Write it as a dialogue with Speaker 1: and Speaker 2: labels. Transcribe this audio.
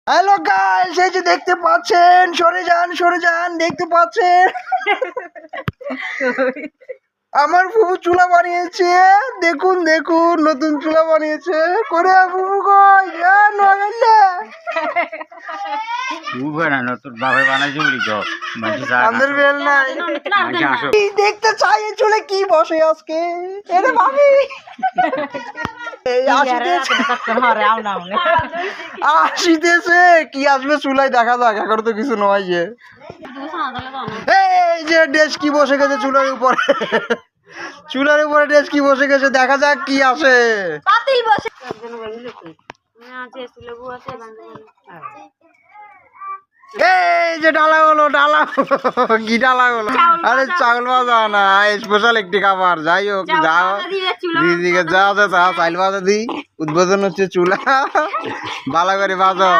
Speaker 1: Hello guys, এই যে দেখতে পাচ্ছেন, সরে যান দেখতে পাচ্ছেন আমার ফুফু চুলা বানিয়েছে। দেখুন নতুন চুলা বানিয়েছে। করে ফুফু কই নগেলে
Speaker 2: নতুন বাবা বানাইছে বলি তো
Speaker 1: আমাদের বেল নাই। দেখতে চাই এই চুলে কি বসে আজকে। এরে ভাবি আসিতেছে কি আসবে চুলাই, দেখা যাক। এখন তো কিছু নয়। যে এই যে ড্রেস কি বসে গেছে চুলার উপরে, চুলার উপরে ড্রেস কি বসে গেছে, দেখা যাক কি আসে। এই যে ডালা হলো কি ডালা হলো, আরে চাউল ভাজা না, স্পেশাল একটি খাবার। যাই হোক, যাও দিদিকে যা আছে তা চাইল ভাজা দিই। উদ্বোধন হচ্ছে চুলা, ভালো করে ভাজো।